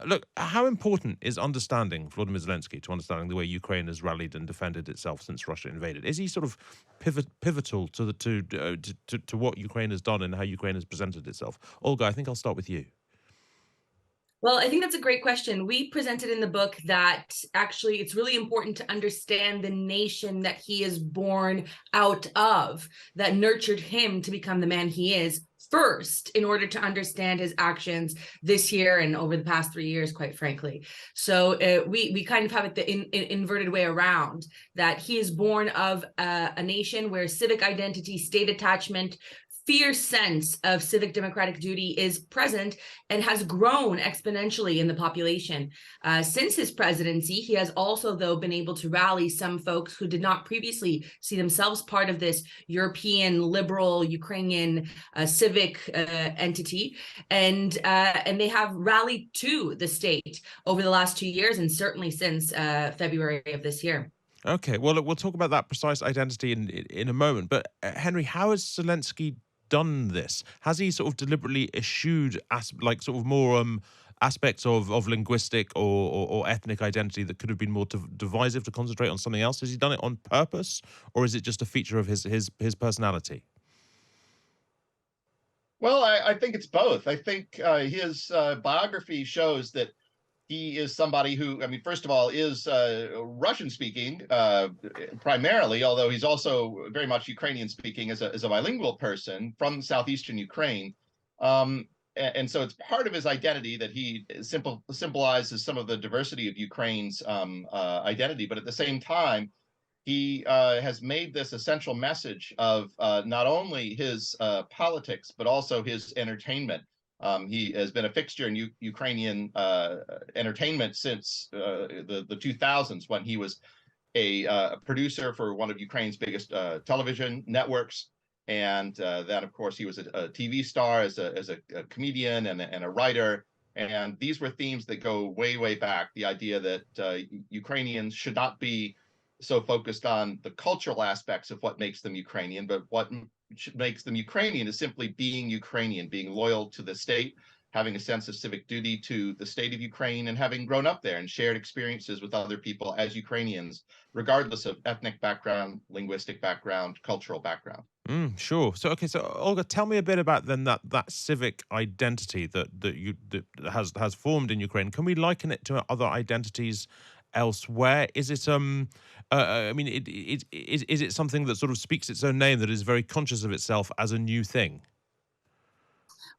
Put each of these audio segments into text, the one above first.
Look, how important is understanding Volodymyr Zelensky to understanding the way Ukraine has rallied and defended itself since Russia invaded? Is he sort of pivotal to the to what Ukraine has done and how Ukraine has presented itself? Olga, I think I'll start with you. Well, I think that's a great question. We presented in the book that actually it's really important to understand the nation that he is born out of, that nurtured him to become the man he is first, in order to understand his actions this year and over the past 3 years, quite frankly. So we kind of have it the inverted way around, that he is born of a nation where civic identity, state attachment, fierce sense of civic democratic duty is present and has grown exponentially in the population. Since his presidency, he has also, though, been able to rally some folks who did not previously see themselves part of this European liberal Ukrainian civic entity, and they have rallied to the state over the last 2 years, and certainly since February of this year. Okay, well, look, we'll talk about that precise identity in a moment. But Henry, how has Zelensky done this? Has he sort of deliberately eschewed like sort of more aspects of linguistic or ethnic identity that could have been more divisive to concentrate on something else? Has he done it on purpose, or is it just a feature of his personality? Well, I think it's both. I think his biography shows that he is somebody who, I mean, first of all, is Russian speaking primarily, although he's also very much Ukrainian speaking as a bilingual person from southeastern Ukraine. And so it's part of his identity that he symbolizes some of the diversity of Ukraine's identity. But at the same time, he has made this essential message of not only his politics, but also his entertainment. He has been a fixture in Ukrainian entertainment since the 2000s, when he was a producer for one of Ukraine's biggest television networks. And then, of course, he was a TV star as a comedian and a writer. And these were themes that go way, way back. The idea that Ukrainians should not be so focused on the cultural aspects of what makes them Ukrainian, but what makes them Ukrainian is simply being Ukrainian, being loyal to the state, having a sense of civic duty to the state of Ukraine, and having grown up there and shared experiences with other people as Ukrainians, regardless of ethnic background, linguistic background, cultural background. Sure. So, okay. So, Olga, tell me a bit about then that civic identity that has formed in Ukraine. Can we liken it to other identities elsewhere? Is it I mean, is it something that sort of speaks its own name, that is very conscious of itself as a new thing?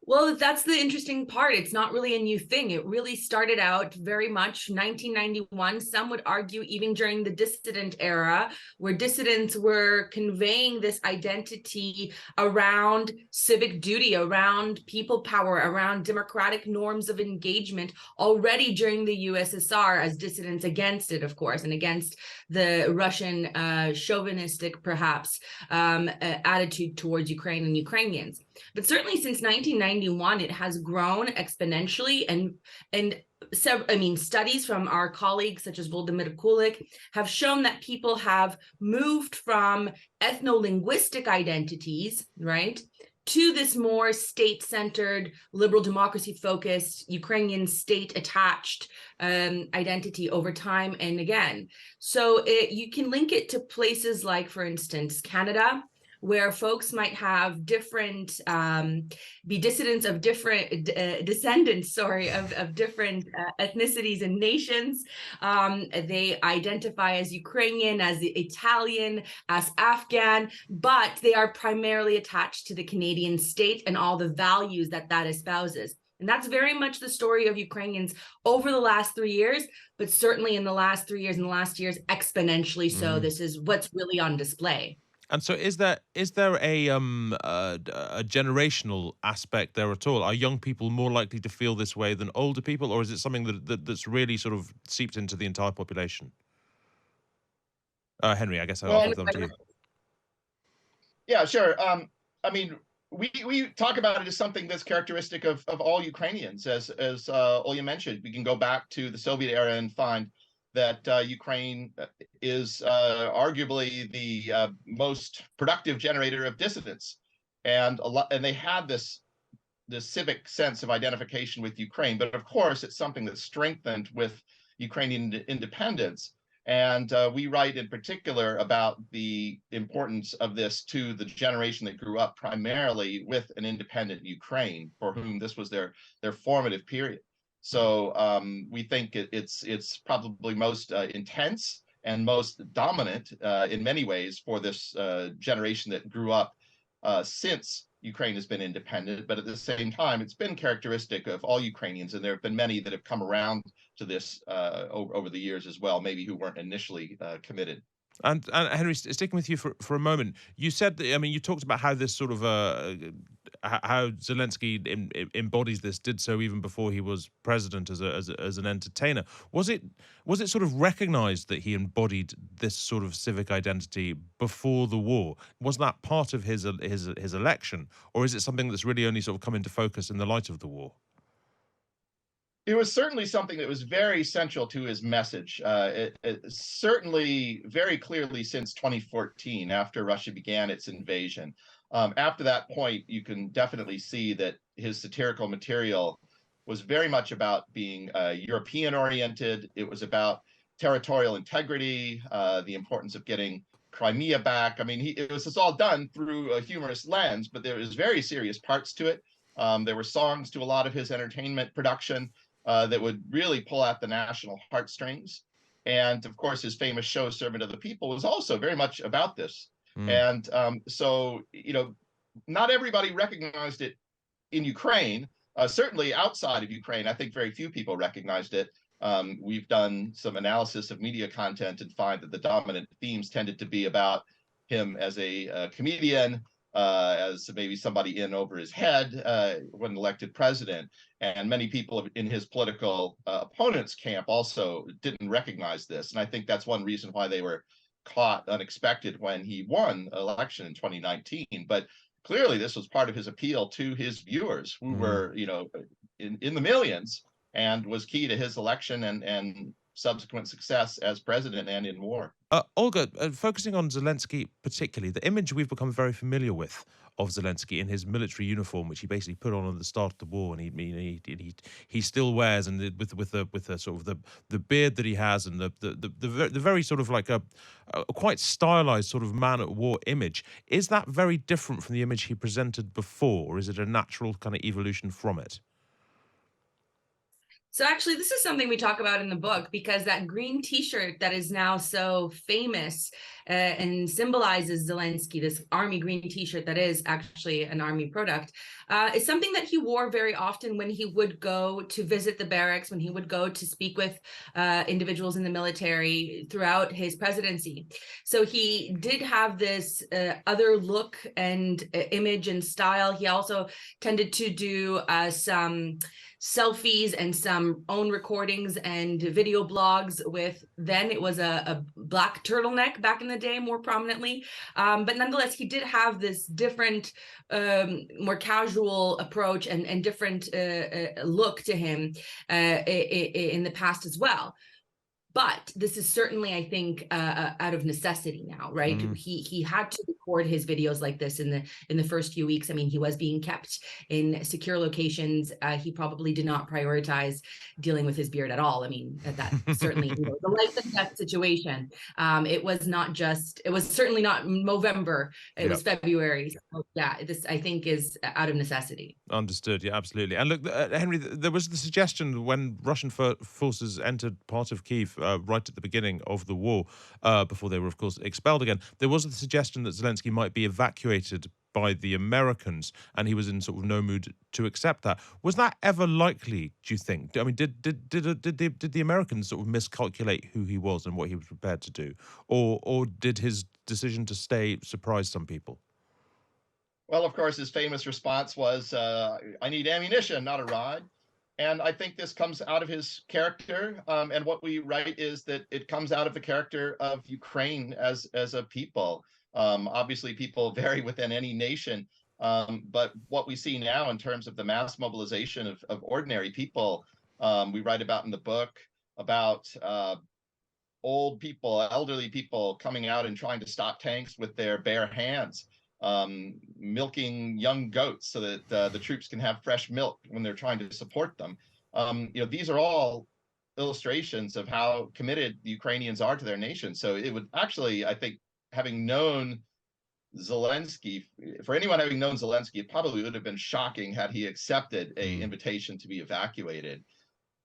Well, that's the interesting part. It's not really a new thing. It really started out very much 1991. Some would argue even during the dissident era, where dissidents were conveying this identity around civic duty, around people power, around democratic norms of engagement already during the USSR, as dissidents against it, of course, and against the Russian chauvinistic, perhaps, attitude towards Ukraine and Ukrainians. But certainly since 1991, it has grown exponentially, and I mean, studies from our colleagues such as Volodymyr Kulik have shown that people have moved from ethno-linguistic identities, right, to this more state-centered, liberal democracy-focused, Ukrainian state-attached identity over time and again. So you can link it to places like, for instance, Canada, where folks might have different, be dissidents of different, descendants, sorry, of different ethnicities and nations. They identify as Ukrainian, as Italian, as Afghan, but they are primarily attached to the Canadian state and all the values that that espouses. And that's very much the story of Ukrainians over the last 3 years, but certainly in the last 3 years and the last years exponentially so. This is what's really on display. And so, is there a generational aspect there at all? Are young people more likely to feel this way than older people, or is it something that's really sort of seeped into the entire population? Henry, I guess I'll Well, give them to you. yeah, sure. I mean, we talk about it as something that's characteristic of all Ukrainians. As Olya mentioned, we can go back to the Soviet era and find that Ukraine is arguably the most productive generator of dissidents, and they had this this civic sense of identification with Ukraine. But of course, it's something that's strengthened with Ukrainian independence. And we write in particular about the importance of this to the generation that grew up primarily with an independent Ukraine, for whom this was their formative period. So we think it's probably most intense and most dominant in many ways for this generation that grew up since Ukraine has been independent. But at the same time, it's been characteristic of all Ukrainians, and there have been many that have come around to this over the years as well, maybe who weren't initially committed. And Henry, sticking with you for a moment, you said that, I mean, you talked about how this sort of how Zelensky embodies this, did so even before he was president as an entertainer. Was it sort of recognized that he embodied this sort of civic identity before the war? Was that part of his election, or is it something that's really only sort of come into focus in the light of the war? It was certainly something that was very central to his message. It certainly very clearly since 2014, after Russia began its invasion. After that point, you can definitely see that his satirical material was very much about being European oriented. It was about territorial integrity, the importance of getting Crimea back. I mean, it was all done through a humorous lens, but there was very serious parts to it. There were songs to a lot of his entertainment production that would really pull at the national heartstrings. And of course, his famous show, Servant of the People, was also very much about this. Mm. And so, not everybody recognized it in Ukraine. Certainly outside of Ukraine, I think very few people recognized it. We've done some analysis of media content and find that the dominant themes tended to be about him as a comedian, as maybe somebody in over his head when elected president. And many people in his political opponents' camp also didn't recognize this. And I think that's one reason why they were caught unexpected when he won election in 2019. But clearly, this was part of his appeal to his viewers, who were, in the millions, and was key to his election and subsequent success as president and in war. Olga, focusing on Zelensky particularly, the image we've become very familiar with of Zelensky in his military uniform, which he basically put on at the start of the war, and he still wears, and with the sort of the beard that he has, and the very sort of like a quite stylized sort of man at war image, is that very different from the image he presented before, or is it a natural kind of evolution from it? So actually, this is something we talk about in the book, because that green T-shirt that is now so famous and symbolizes Zelensky, this army green T-shirt that is actually an army product, is something that he wore very often when he would go to visit the barracks, when he would go to speak with individuals in the military throughout his presidency. So he did have this other look and image and style. He also tended to do some selfies and some own recordings and video blogs with, then it was a black turtleneck back in the day, more prominently. But nonetheless, he did have this different, more casual approach and different look to him in the past as well. But this is certainly, I think, out of necessity now, right? He had to record his videos like this in the first few weeks. I mean, he was being kept in secure locations. He probably did not prioritize dealing with his beard at all. I mean, that certainly the life and death situation. It was certainly not November. It was February. So yeah, this I think is out of necessity. Understood. Yeah, absolutely. And look, Henry, there was the suggestion when Russian forces entered part of Kyiv right at the beginning of the war, before they were, of course, expelled again. There was the suggestion that Zelensky might be evacuated by the Americans, and he was in sort of no mood to accept that. Was that ever likely, do you think? I mean, did the Americans sort of miscalculate who he was and what he was prepared to do, or did his decision to stay surprise some people? Well, of course, his famous response was, I need ammunition, not a ride. And I think this comes out of his character. And what we write is that it comes out of the character of Ukraine as a people. Obviously, people vary within any nation. But what we see now in terms of the mass mobilization of ordinary people, we write about in the book about old people, elderly people coming out and trying to stop tanks with their bare hands. milking young goats so that the troops can have fresh milk when they're trying to support them. These are all illustrations of how committed the Ukrainians are to their nation. So it would actually, I think, having known Zelensky, for anyone having known Zelensky, it probably would have been shocking had he accepted a invitation to be evacuated.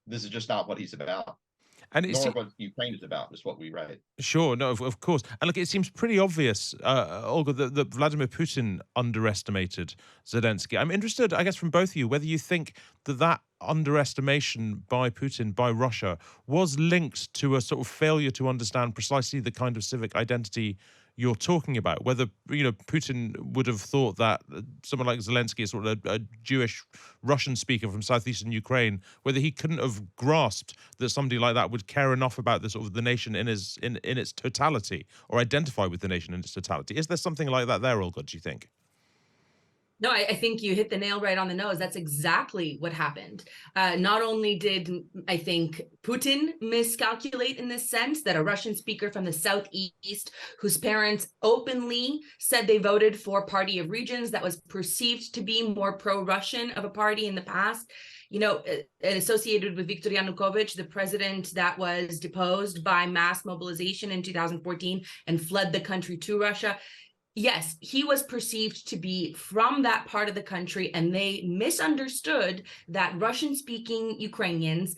This is just not what he's about, And nor what Ukraine is about, is what we write. sure, no, of course. And look, it seems pretty obvious, Olga, that Vladimir Putin underestimated Zelensky. I'm interested, I guess, from both of you, whether you think that underestimation by Putin, by Russia, was linked to a sort of failure to understand precisely the kind of civic identity you're talking about. Whether, Putin would have thought that someone like Zelensky is sort of a Jewish Russian speaker from southeastern Ukraine, whether he couldn't have grasped that somebody like that would care enough about the sort of the nation in its totality, or identify with the nation in its totality. Is there something like that there, Olga, do you think? No, I think you hit the nail right on the nose. That's exactly what happened. Not only did, I think, Putin miscalculate in this sense, that a Russian speaker from the southeast, whose parents openly said they voted for Party of Regions that was perceived to be more pro-Russian of a party in the past, associated with Viktor Yanukovych, the president that was deposed by mass mobilization in 2014 and fled the country to Russia. Yes, he was perceived to be from that part of the country, and they misunderstood that Russian-speaking Ukrainians,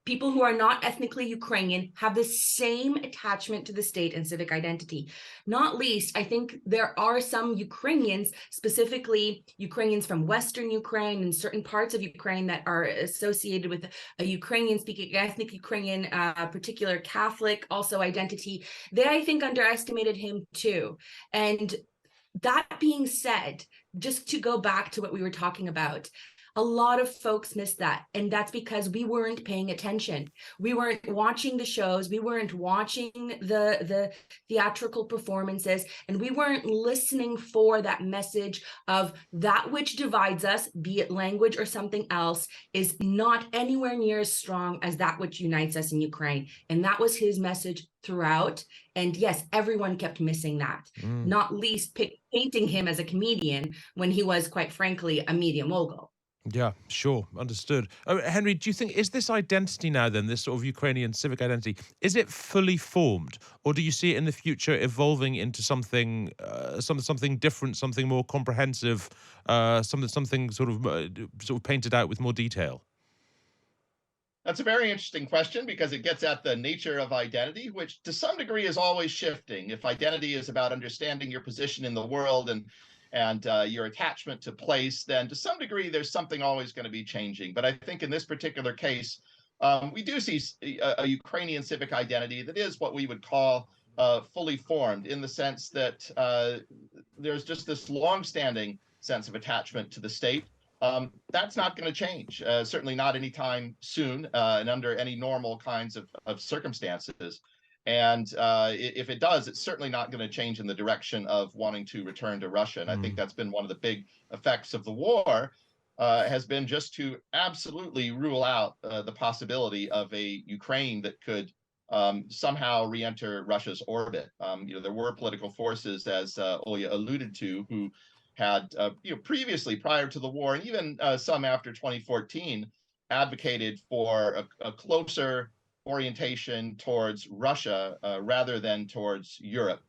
people who are not ethnically Ukrainian, have the same attachment to the state and civic identity. Not least, I think there are some Ukrainians, specifically Ukrainians from Western Ukraine and certain parts of Ukraine, that are associated with a Ukrainian-speaking ethnic Ukrainian, particular Catholic also identity. They, I think, underestimated him too. And that being said, just to go back to what we were talking about, a lot of folks missed that. And that's because we weren't paying attention. We weren't watching the shows. We weren't watching the theatrical performances. And we weren't listening for that message of that which divides us, be it language or something else, is not anywhere near as strong as that which unites us in Ukraine. And that was his message throughout. And yes, everyone kept missing that, not least painting him as a comedian when he was, quite frankly, a media mogul. Yeah, sure. Understood. Henry, do you think, is this identity now then, this sort of Ukrainian civic identity, is it fully formed, or do you see it in the future evolving into something something different, something more comprehensive, something sort of painted out with more detail? That's a very interesting question, because it gets at the nature of identity, which to some degree is always shifting. If identity is about understanding your position in the world and your attachment to place, then to some degree there's something always going to be changing. But I think in this particular case, we do see a Ukrainian civic identity that is what we would call fully formed, in the sense that there's just this long-standing sense of attachment to the state. That's not going to change, certainly not anytime soon, and under any normal kinds of circumstances. And if it does, it's certainly not going to change in the direction of wanting to return to Russia. And I think that's been one of the big effects of the war, has been just to absolutely rule out the possibility of a Ukraine that could somehow re-enter Russia's orbit. There were political forces, as Olga alluded to, who had previously, prior to the war, and even some after 2014, advocated for a closer orientation towards Russia rather than towards Europe.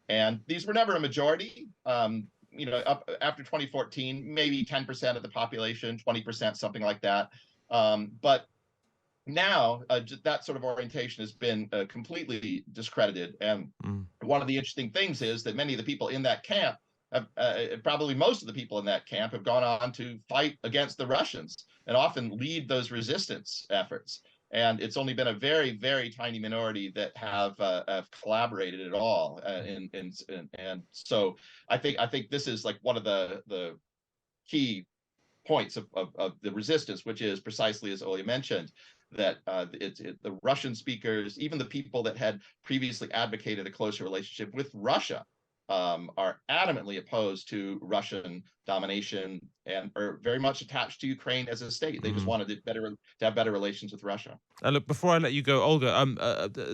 And these were never a majority. Up after 2014, maybe 10% of the population, 20%, something like that. But now that sort of orientation has been completely discredited. And one of the interesting things is that many of the people in that camp, probably most of the people in that camp, have gone on to fight against the Russians and often lead those resistance efforts. And it's only been a very, very tiny minority that have collaborated at all. And so I think this is like one of the key points of the resistance, which is precisely as Olga mentioned, that the Russian speakers, even the people that had previously advocated a closer relationship with Russia, are adamantly opposed to Russian domination and are very much attached to Ukraine as a state. They just Mhm. wanted to have better relations with Russia. Look, before I let you go, Olga,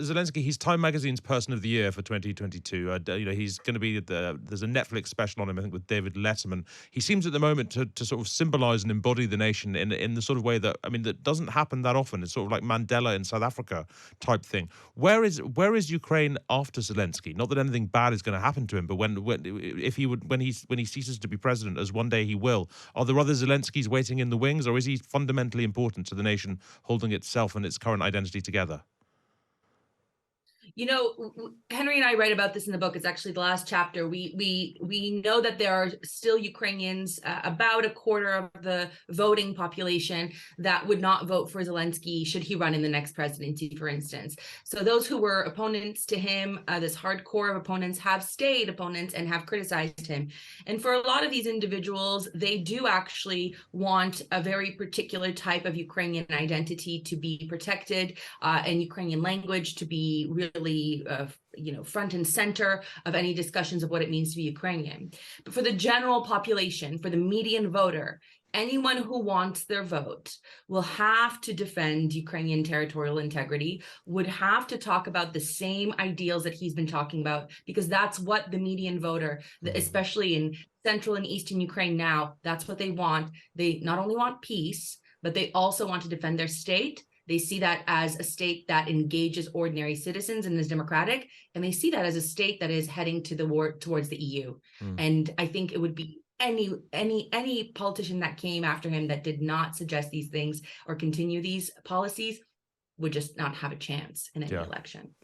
Zelensky, he's Time Magazine's Person of the Year for 2022. He's going to be there's a Netflix special on him, I think, with David Letterman. He seems at the moment to sort of symbolize and embody the nation in the sort of way that, I mean, that doesn't happen that often. It's sort of like Mandela in South Africa type thing. Where is Ukraine after Zelensky? Not that anything bad is going to happen to him, but when he ceases to be president, as one day he will, are there other Zelenskys waiting in the wings, or is he fundamentally important to the nation holding itself and its current identity together? You know, Henry and I write about this in the book. It's actually the last chapter. We know that there are still Ukrainians, about a quarter of the voting population, that would not vote for Zelensky should he run in the next presidency, for instance. So those who were opponents to him, this hardcore of opponents, have stayed opponents and have criticized him. And for a lot of these individuals, they do actually want a very particular type of Ukrainian identity to be protected, and Ukrainian language to be really front and center of any discussions of what it means to be Ukrainian. But for the general population, for the median voter, anyone who wants their vote will have to defend Ukrainian territorial integrity, would have to talk about the same ideals that he's been talking about, because that's what the median voter, especially in central and eastern Ukraine now, that's what they want. They not only want peace, but they also want to defend their state. They see that as a state that engages ordinary citizens and is democratic, and they see that as a state that is heading to the war towards the EU. And I think it would be any politician that came after him that did not suggest these things or continue these policies would just not have a chance in any election.